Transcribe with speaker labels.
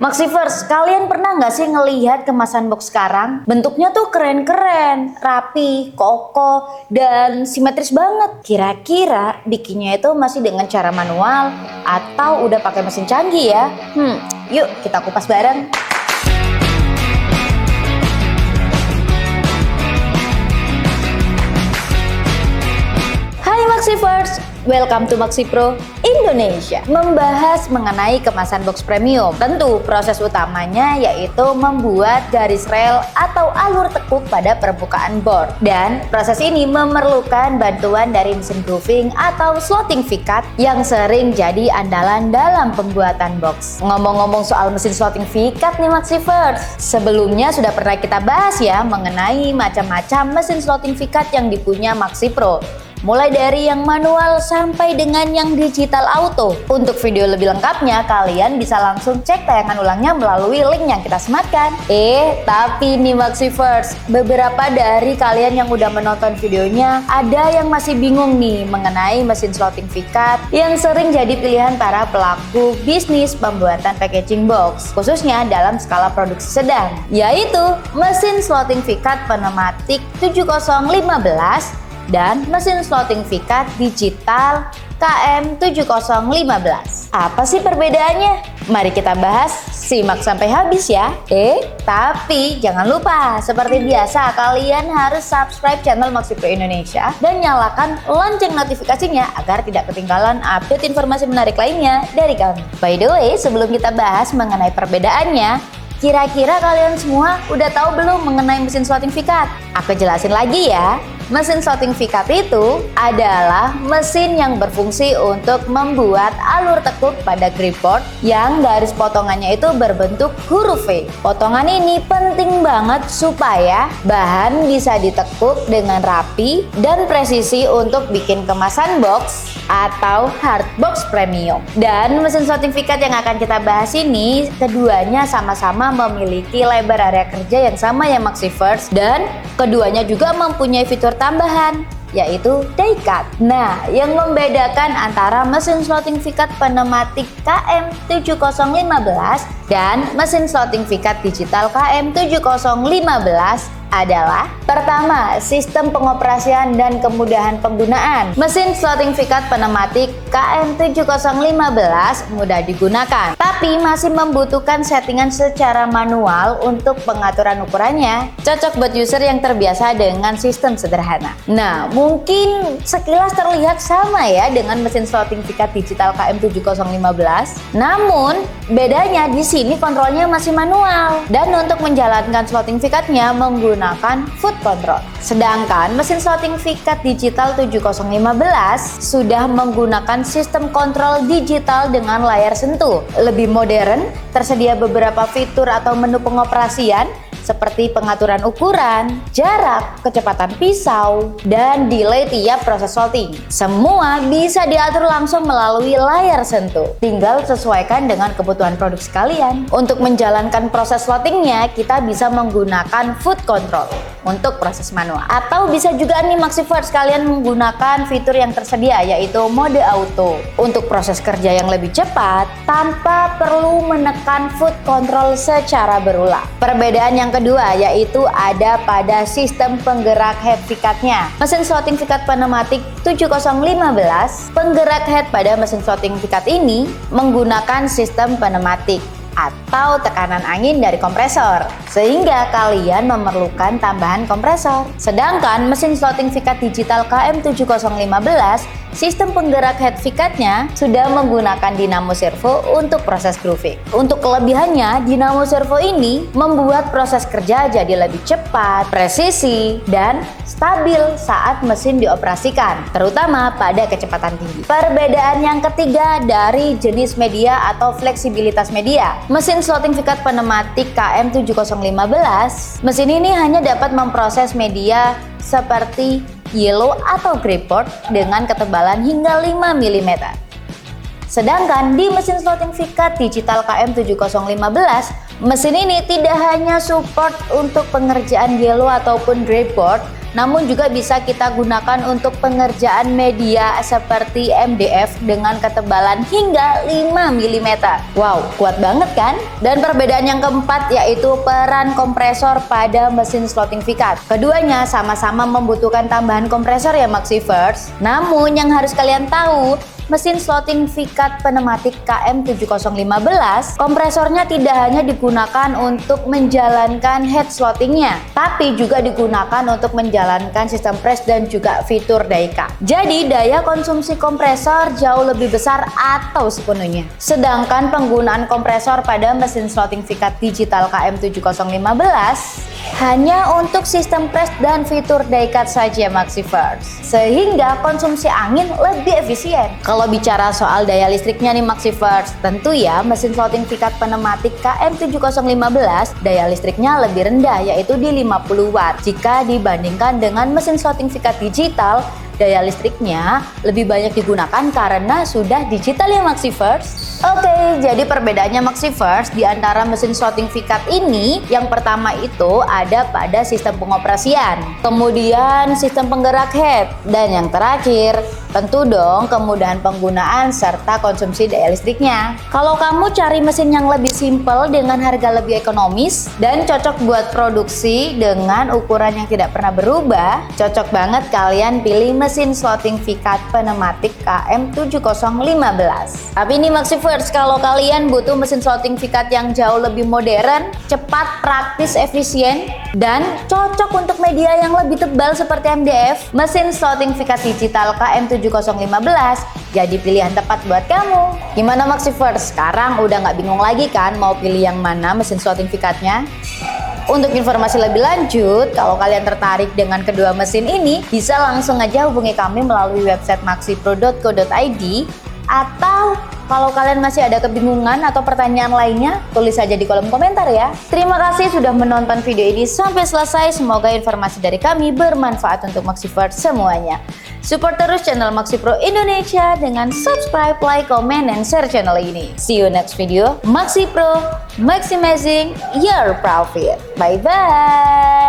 Speaker 1: Maxivers, kalian pernah nggak sih ngelihat kemasan box sekarang? Bentuknya tuh keren-keren, rapi, kokoh, dan simetris banget. Kira-kira bikinnya itu masih dengan cara manual atau udah pakai mesin canggih ya? Yuk kita kupas bareng. Hai Maxivers, welcome to MaxiPro Indonesia. Membahas mengenai kemasan box premium. Tentu proses utamanya yaitu membuat garis rel atau alur tekuk pada permukaan board. Dan proses ini memerlukan bantuan dari mesin grooving atau slotting V-cut yang sering jadi andalan dalam pembuatan box. Ngomong-ngomong soal mesin slotting V-cut nih Maxivers, sebelumnya sudah pernah kita bahas ya mengenai macam-macam mesin slotting V-cut yang dipunya MaxiPro. Mulai dari yang manual sampai dengan yang digital auto. Untuk video lebih lengkapnya, kalian bisa langsung cek tayangan ulangnya melalui link yang kita sematkan. Tapi nih Maxivers, beberapa dari kalian yang udah menonton videonya, ada yang masih bingung nih mengenai mesin slotting V-cut yang sering jadi pilihan para pelaku bisnis pembuatan packaging box, khususnya dalam skala produksi sedang, yaitu mesin slotting V-cut pneumatik 7015 dan mesin slotting V-cut digital KM7015. Apa sih perbedaannya? Mari kita bahas, simak sampai habis ya. Tapi jangan lupa, seperti biasa kalian harus subscribe channel MaxiPro Indonesia dan nyalakan lonceng notifikasinya agar tidak ketinggalan update informasi menarik lainnya dari kami. By the way, sebelum kita bahas mengenai perbedaannya, kira-kira kalian semua udah tahu belum mengenai mesin slotting V-cut? Aku jelasin lagi ya. Mesin slotting V-cut itu adalah mesin yang berfungsi untuk membuat alur tekuk pada grip board yang garis potongannya itu berbentuk huruf V. Potongan ini penting banget supaya bahan bisa ditekuk dengan rapi dan presisi untuk bikin kemasan box atau hard box premium. Dan mesin slotting V-cut yang akan kita bahas ini, keduanya sama-sama memiliki lebar area kerja yang sama ya Maxivers, dan keduanya juga mempunyai fitur tambahan yaitu die cut. Nah, yang membedakan antara mesin slotting V-cut pneumatik KM7015 dan mesin slotting V-cut digital KM7015 adalah pertama, sistem pengoperasian dan kemudahan penggunaan. Mesin slotting V-cut pneumatik KM7015 mudah digunakan, tapi masih membutuhkan settingan secara manual untuk pengaturan ukurannya. Cocok buat user yang terbiasa dengan sistem sederhana. Nah, mungkin sekilas terlihat sama ya dengan mesin slotting V-cut digital KM7015. Namun, bedanya di sini kontrolnya masih manual. Dan untuk menjalankan slotting V-cutnya menggunakan foot control. Sedangkan mesin slotting V-cut digital 7015 sudah menggunakan sistem kontrol digital dengan layar sentuh. Lebih modern, tersedia beberapa fitur atau menu pengoperasian seperti pengaturan ukuran, jarak, kecepatan pisau, dan delay tiap proses slotting. Semua bisa diatur langsung melalui layar sentuh. Tinggal sesuaikan dengan kebutuhan produksi kalian. Untuk menjalankan proses slottingnya, kita bisa menggunakan foot control untuk proses manual. Atau bisa juga nih Maxivers kalian menggunakan fitur yang tersedia yaitu mode auto untuk proses kerja yang lebih cepat tanpa perlu menekan foot control secara berulang. Perbedaan yang kedua yaitu ada pada sistem penggerak head V-cut-nya. Mesin slotting V-cut pneumatik 7015, penggerak head pada mesin slotting V-cut ini menggunakan sistem pneumatik atau tekanan angin dari kompresor, sehingga kalian memerlukan tambahan kompresor. Sedangkan mesin slotting V-cut digital KM7015, sistem penggerak head V-cut-nya sudah menggunakan dinamo servo untuk proses grooving. Untuk kelebihannya, dinamo servo ini membuat proses kerja jadi lebih cepat, presisi, dan stabil saat mesin dioperasikan, terutama pada kecepatan tinggi. Perbedaan yang ketiga dari jenis media atau fleksibilitas media. Mesin slotting V-cut pneumatik KM7015, mesin ini hanya dapat memproses media seperti yellow atau grip board dengan ketebalan hingga 5 mm. Sedangkan di mesin slotting V-cut digital KM7015, mesin ini tidak hanya support untuk pengerjaan yellow ataupun grip board, namun juga bisa kita gunakan untuk pengerjaan media seperti MDF dengan ketebalan hingga 5 mm. Wow, kuat banget kan? Dan perbedaan yang keempat yaitu peran kompresor pada mesin slotting VCAT. Keduanya sama-sama membutuhkan tambahan kompresor ya Maxivers. Namun yang harus kalian tahu, mesin slotting VCAT pneumatik KM7015, kompresornya tidak hanya digunakan untuk menjalankan head slottingnya, tapi juga digunakan untuk menjalankan sistem press dan juga fitur Daika. Jadi daya konsumsi kompresor jauh lebih besar atau sepenuhnya. Sedangkan penggunaan kompresor pada mesin slotting VCAT digital KM7015 hanya untuk sistem press dan fitur Daika saja Maxivers, sehingga konsumsi angin lebih efisien. Kalau bicara soal daya listriknya nih Maxivers, tentu ya mesin slotting VCAT pneumatik KM7015 daya listriknya lebih rendah yaitu di 50 watt jika dibandingkan dengan mesin slotting VCAT digital. Daya listriknya lebih banyak digunakan karena sudah digital ya Maxivers. Oke, jadi perbedaannya Maxivers di antara mesin slotting VCAT ini, yang pertama itu ada pada sistem pengoperasian, kemudian sistem penggerak head, dan yang terakhir tentu dong kemudahan penggunaan serta konsumsi daya listriknya. Kalau kamu cari mesin yang lebih simpel dengan harga lebih ekonomis dan cocok buat produksi dengan ukuran yang tidak pernah berubah, cocok banget kalian pilih mesin slotting VCAT pneumatik KM7015. Tapi ini Maxivers, kalau kalian butuh mesin slotting VCAT yang jauh lebih modern, cepat, praktis, efisien, dan cocok untuk media yang lebih tebal seperti MDF, mesin slotting VCAT digital KM7015 jadi pilihan tepat buat kamu. Gimana Maxivers? Sekarang udah nggak bingung lagi kan mau pilih yang mana mesin slotting VCAT-nya? Untuk informasi lebih lanjut, kalau kalian tertarik dengan kedua mesin ini, bisa langsung aja hubungi kami melalui website maxipro.co.id, atau kalau kalian masih ada kebingungan atau pertanyaan lainnya, tulis saja di kolom komentar ya. Terima kasih sudah menonton video ini sampai selesai. Semoga informasi dari kami bermanfaat untuk Maxivers semuanya. Support terus channel Maxipro Indonesia dengan subscribe, like, comment, dan share channel ini. See you next video. Maxipro, maximizing your profit. Bye-bye.